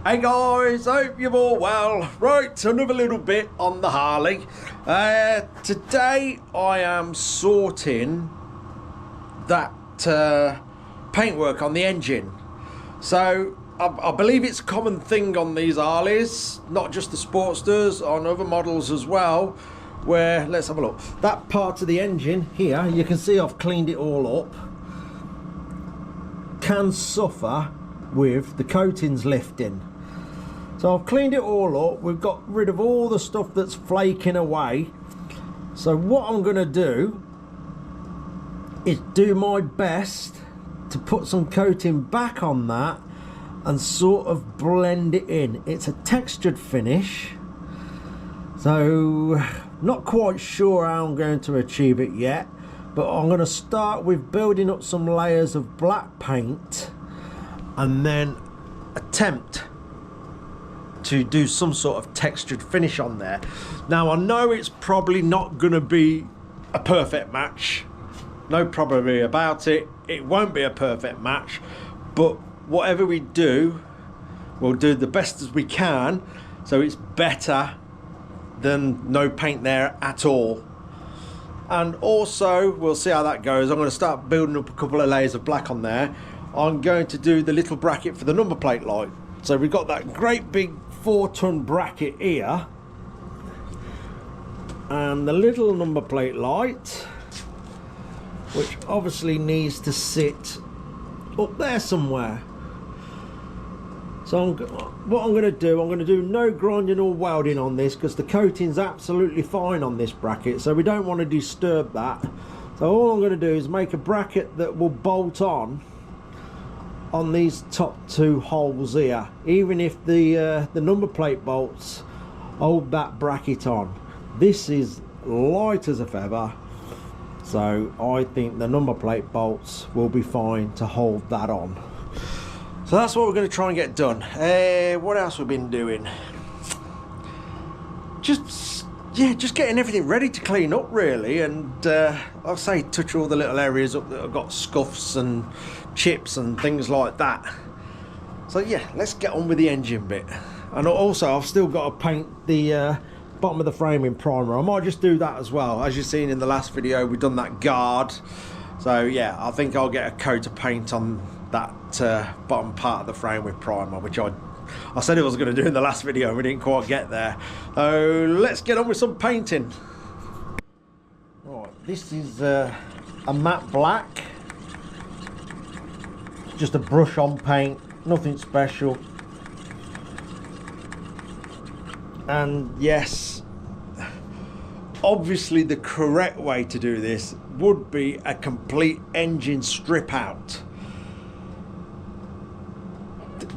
Hey guys, hope you're all well. Right, another little bit on the Harley. Today I am sorting that paintwork on the engine. So I believe it's a common thing on these Harleys, not just the Sportsters, on other models as well, where, let's have a look, that part of the engine here, you can see I've cleaned it all up, can suffer with the coatings lifting. So I've cleaned it all up, we've got rid of all the stuff that's flaking away. So what I'm going to do is do my best to put some coating back on that and sort of blend it in. It's a textured finish, so not quite sure how I'm going to achieve it yet, but I'm going to start with building up some layers of black paint and then attempt to do some sort of textured finish on there. Now I know it's probably not going to be a perfect match, no probability about it, it won't be a perfect match, but whatever we do, we'll do the best as we can, so it's better than no paint there at all. And also we'll see how that goes. I'm going to start building up a couple of layers of black on there. I'm going to do the little bracket for the number plate light. So we've got that great big 4-ton bracket here and the little number plate light, which obviously needs to sit up there somewhere. So what I'm going to do no grinding or welding on this, because the coating's absolutely fine on this bracket, so we don't want to disturb that. So all I'm going to do is make a bracket that will bolt on these top two holes here, even if the number plate bolts hold that bracket on. This is light as a feather, so I think the number plate bolts will be fine to hold that on. So that's what we're going to try and get done. What else we've been doing? Just getting everything ready to clean up really, and I'll say touch all the little areas up that have got scuffs and chips and things like that. So yeah, let's get on with the engine bit. And also I've still got to paint the bottom of the frame in primer. I might just do that as well. As you've seen in the last video, we've done that guard. So yeah, I think I'll get a coat of paint on that bottom part of the frame with primer, which I said I was going to do in the last video and we didn't quite get there. So let's get on with some painting. Right, this is a matte black, just a brush on paint, nothing special. And yes, obviously the correct way to do this would be a complete engine strip out.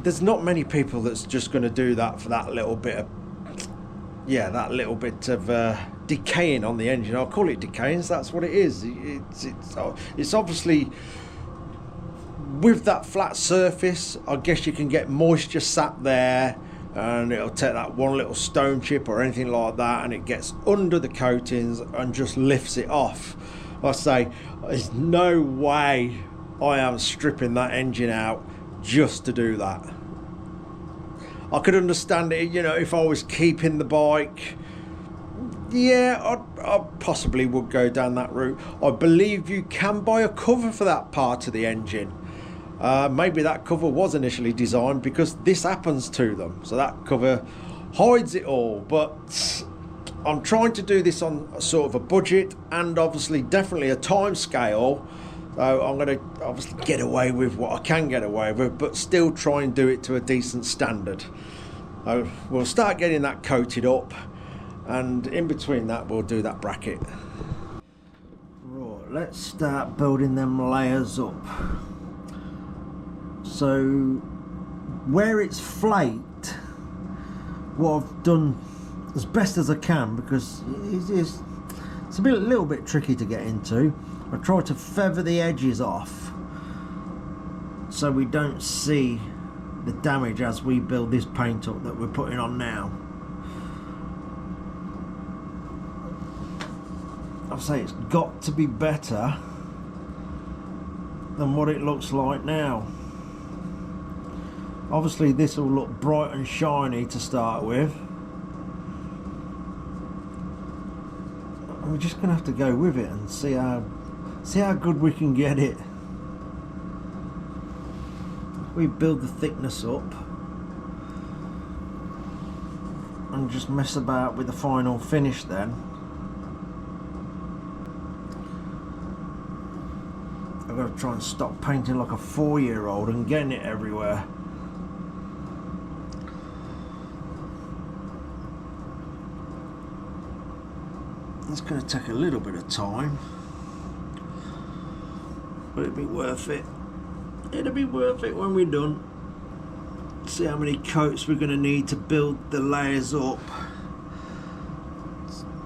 There's not many people that's just going to do that for that little bit of, yeah, that little bit of decaying on the engine. I'll call it decaying, so that's what it is. It's obviously, with that flat surface, I guess you can get moisture sat there and it'll take that one little stone chip or anything like that and it gets under the coatings and just lifts it off. Like I say, there's no way I am stripping that engine out just to do that. I could understand it, you know, if I was keeping the bike, yeah, I possibly would go down that route. I believe you can buy a cover for that part of the engine. Maybe that cover was initially designed because this happens to them, so that cover hides it all. But I'm trying to do this on a sort of a budget and obviously definitely a time scale. So I'm going to obviously get away with what I can get away with, but still try and do it to a decent standard. We'll start getting that coated up, and in between that we'll do that bracket. Right, let's start building them layers up. So where it's flaked, what I've done as best as I can, because it's a little bit tricky to get into, I try to feather the edges off so we don't see the damage as we build this paint up that we're putting on now. I'll say it's got to be better than what it looks like now. Obviously this will look bright and shiny to start with. We're just gonna have to go with it and see how good we can get it. We build the thickness up and just mess about with the final finish then. I've got to try and stop painting like a 4-year-old and getting it everywhere. It's going to take a little bit of time, but it'll be worth it. It'll be worth it when we're done. See how many coats we're going to need to build the layers up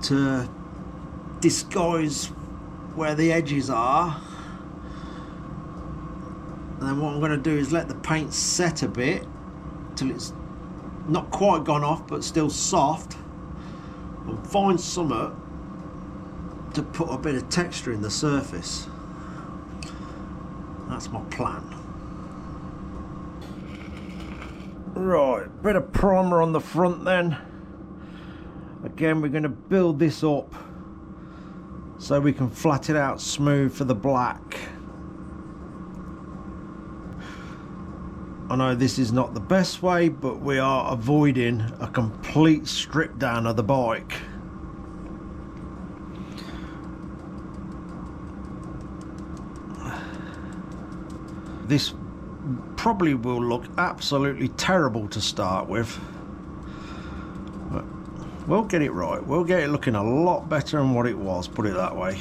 to disguise where the edges are. And then what I'm going to do is let the paint set a bit till it's not quite gone off but still soft, and find something to put a bit of texture in the surface. That's my plan. Right, bit of primer on the front then. Again, we're going to build this up so we can flat it out smooth for the black. I know this is not the best way, but we are avoiding a complete strip down of the bike. This probably will look absolutely terrible to start with, but we'll get it right. We'll get it looking a lot better than what it was, put it that way.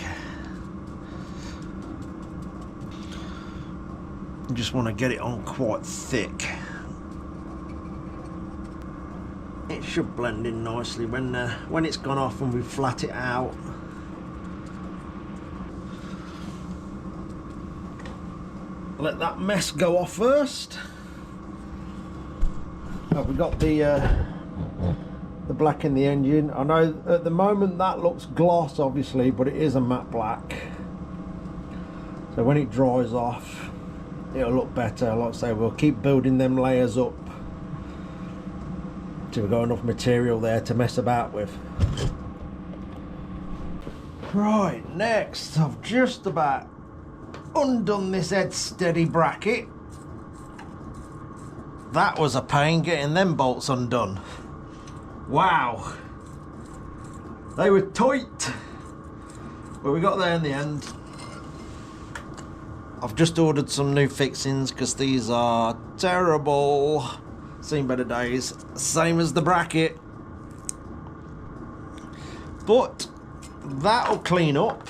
You just want to get it on quite thick. It should blend in nicely when it's gone off and we flat it out. Let that mess go off first. Oh, we got the black in the engine. I know at the moment that looks gloss obviously, but it is a matte black. So when it dries off, it'll look better. Like I say, we'll keep building them layers up till we've got enough material there to mess about with. Right, next I've just about undone this head steady bracket. That was a pain getting them bolts undone. Wow, they were tight, but we got there in the end. I've just ordered some new fixings because these are terrible. Seen better days. Same as the bracket, but that'll clean up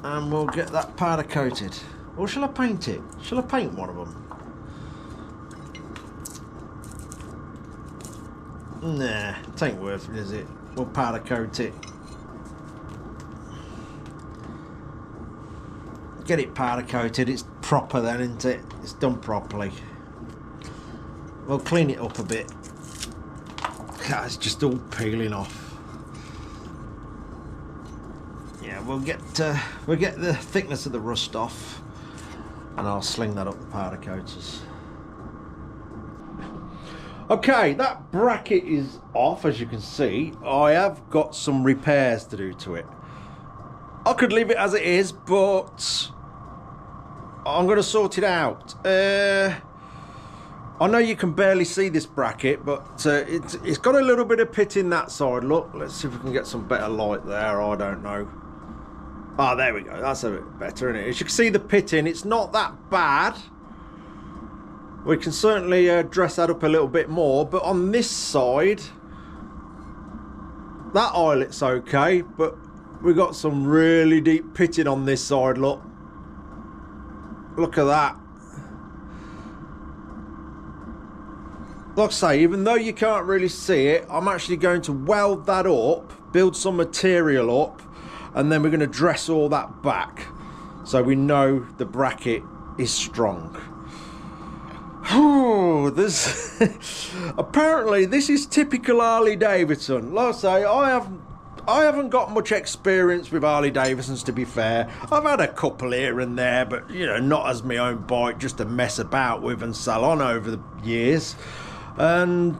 and we'll get that powder coated. Or shall I paint it? Shall I paint one of them? Nah, it ain't worth it, is it? We'll powder coat it. Get it powder coated, it's proper then, isn't it? It's done properly. We'll clean it up a bit. It's just all peeling off. Yeah, we'll get the thickness of the rust off, and I'll sling that up the powder coaters. Okay, that bracket is off, as you can see. I have got some repairs to do to it. I could leave it as it is, but I'm going to sort it out. I know you can barely see this bracket, but it's got a little bit of pit in that side. Look, let's see if we can get some better light there. I don't know. Ah, there we go. That's a bit better, isn't it? As you can see the pit in, it's not that bad. We can certainly dress that up a little bit more, but on this side, that eyelet's okay, but we got some really deep pitting on this side. Look at that. Like I say, even though you can't really see it, I'm actually going to weld that up, build some material up, and then we're going to dress all that back so we know the bracket is strong. Oh, this apparently this is typical Harley Davidson. Like I say, I I haven't got much experience with Harley Davidsons, to be fair. I've had a couple here and there, but, you know, not as my own bike, just to mess about with and sell on over the years. And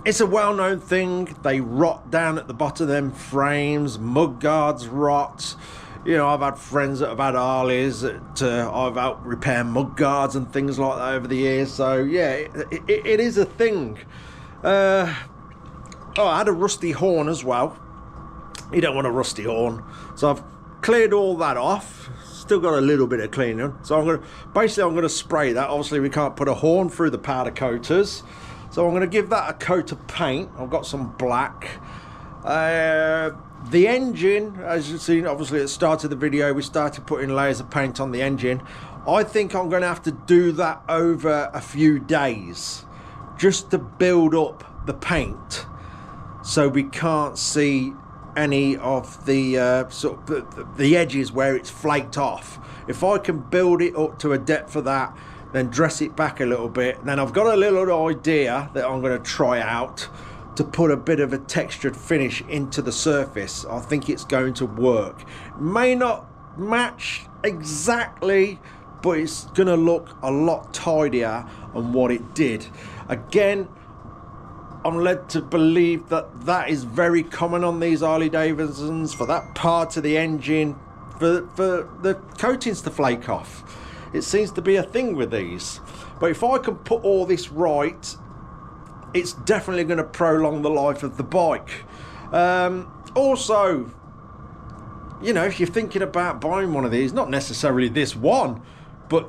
it's a well-known thing. They rot down at the bottom of them frames. Mudguards rot. You know, I've had friends that have had Harleys that I've helped repair mudguards and things like that over the years. So, yeah, it is a thing. I had a rusty horn as well. You don't want a rusty horn. So I've cleared all that off. Still got a little bit of cleaning. So I'm going to spray that. Obviously, we can't put a horn through the powder coaters. So I'm going to give that a coat of paint. I've got some black. The engine, as you've seen, obviously at the start of the video, we started putting layers of paint on the engine. I think I'm going to have to do that over a few days, just to build up the paint, so we can't see any of the the edges where it's flaked off. If I can build it up to a depth of that, then dress it back a little bit, then I've got a little idea that I'm going to try out to put a bit of a textured finish into the surface. I think it's going to work. May not match exactly, but it's going to look a lot tidier than what it did. Again, I'm led to believe that that is very common on these Harley Davidsons, for that part of the engine, for the coatings to flake off. It seems to be a thing with these. But if I can put all this right, it's definitely going to prolong the life of the bike. Also, you know, if you're thinking about buying one of these, not necessarily this one, but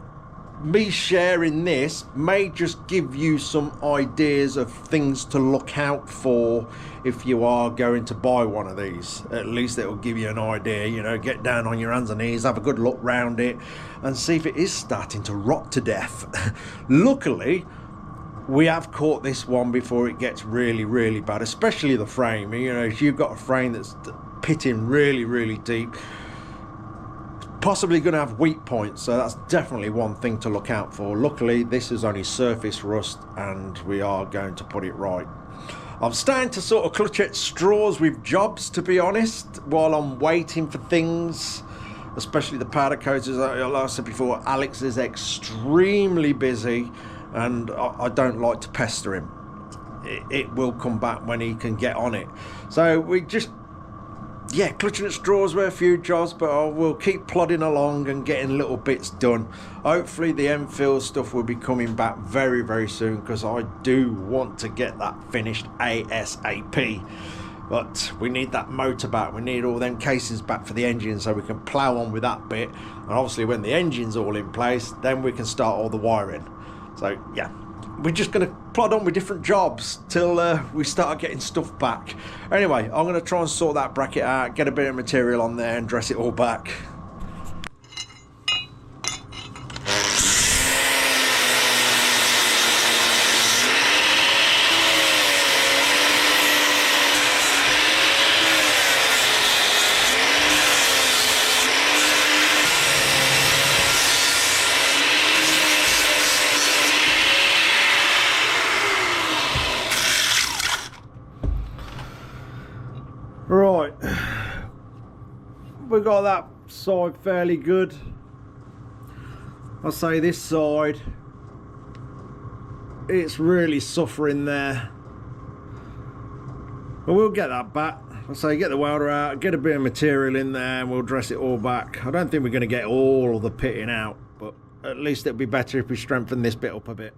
me sharing this may just give you some ideas of things to look out for if you are going to buy one of these. At least it will give you an idea. You know, get down on your hands and knees, have a good look round it, and see if it is starting to rot to death. Luckily, we have caught this one before it gets really, really bad, especially the frame. You know, if you've got a frame that's pitting really, really deep, possibly going to have weak points, so that's definitely one thing to look out for. Luckily, this is only surface rust, and we are going to put it right. I'm starting to sort of clutch at straws with jobs, to be honest, while I'm waiting for things, especially the powder coaters. Like I said before, Alex is extremely busy, and I don't like to pester him. It will come back when he can get on it. So we just, yeah, clutching at straws with a few jobs, but we'll keep plodding along and getting little bits done. Hopefully the Enfield stuff will be coming back very, very soon, because I do want to get that finished ASAP. But we need that motor back. We need all them casings back for the engine, so we can plough on with that bit. And obviously when the engine's all in place, then we can start all the wiring. So yeah, we're just going to plod on with different jobs till we start getting stuff back. Anyway, I'm going to try and sort that bracket out, get a bit of material on there and dress it all back. Right, we got that side fairly good. I'll say this side, it's really suffering there. But we'll get that back. I'll say get the welder out, get a bit of material in there, and we'll dress it all back. I don't think we're going to get all of the pitting out, but at least it'll be better if we strengthen this bit up a bit.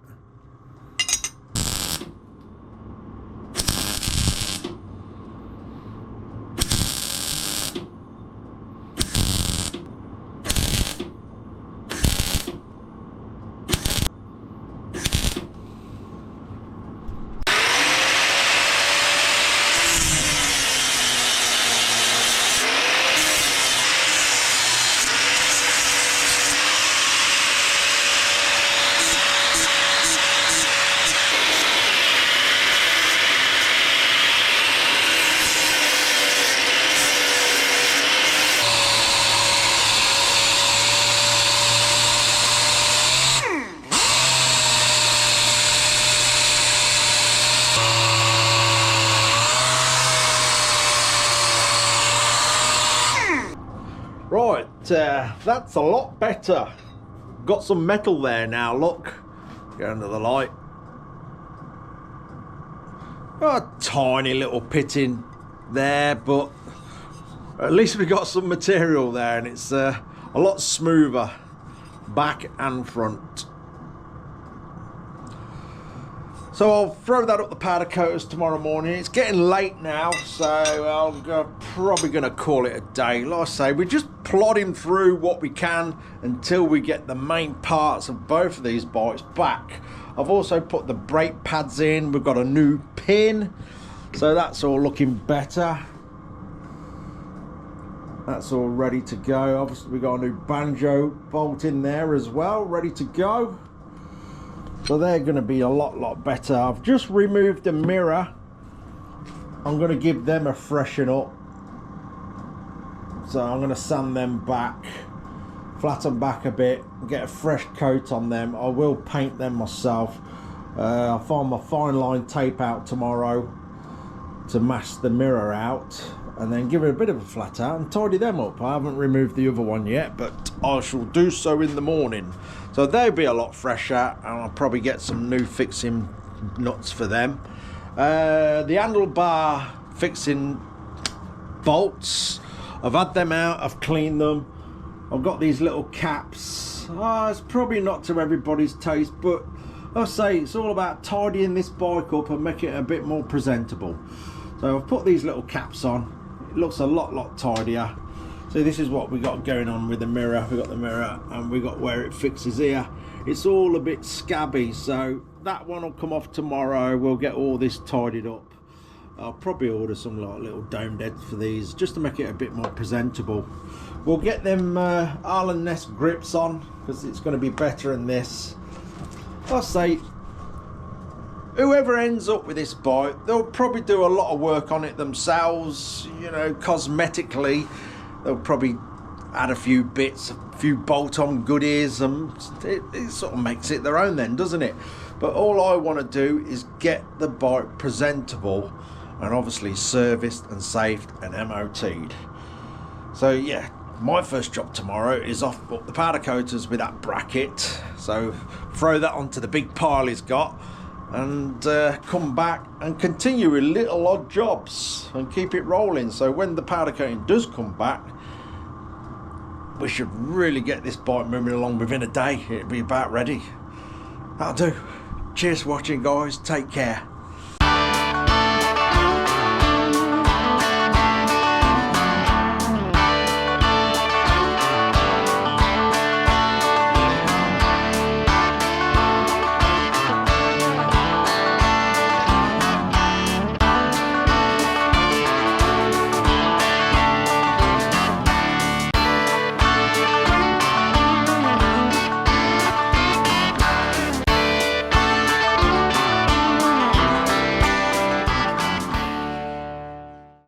Right, that's a lot better. Got some metal there now, look. Go under the light. A tiny little pitting there, but at least we got some material there, and it's a lot smoother back and front. So I'll throw that up the powder coaters tomorrow morning. It's getting late now, so I'm probably going to call it a day. Like I say, we're just plodding through what we can until we get the main parts of both of these bikes back. I've also put the brake pads in. We've got a new pin, so that's all looking better. That's all ready to go. Obviously we've got a new banjo bolt in there as well, ready to go. So they're going to be a lot better. I've just removed the mirror. I'm going to give them a freshen up. So I'm going to sand them back, flatten back a bit, get a fresh coat on them. I will paint them myself. I'll find my fine line tape out tomorrow to mask the mirror out, and then give it a bit of a flat out and tidy them up. I haven't removed the other one yet, but I shall do so in the morning. So they'll be a lot fresher, and I'll probably get some new fixing nuts for them. The handlebar fixing bolts, I've had them out, I've cleaned them. I've got these little caps. It's probably not to everybody's taste, but I'll say it's all about tidying this bike up and making it a bit more presentable. So I've put these little caps on. It looks a lot tidier. So this is what we got going on with the mirror. We got the mirror and we got where it fixes here. It's all a bit scabby, so that one will come off tomorrow. We'll get all this tidied up. I'll probably order some like little domed heads for these just to make it a bit more presentable. We'll get them Allen Ness grips on because it's going to be better than this. I'll say whoever ends up with this bike, they'll probably do a lot of work on it themselves, you know, cosmetically. They'll probably add a few bits, a few bolt-on goodies, and it sort of makes it their own then, doesn't it? But all I want to do is get the bike presentable and obviously serviced and saved and MOT'd. So yeah, my first job tomorrow is off up the powder coaters with that bracket. So throw that onto the big pile he's got, and come back and continue with little odd jobs and keep it rolling. So when the powder coating does come back, we should really get this bike moving along within a day. It'll be about ready. That'll do. Cheers for watching, guys. Take care.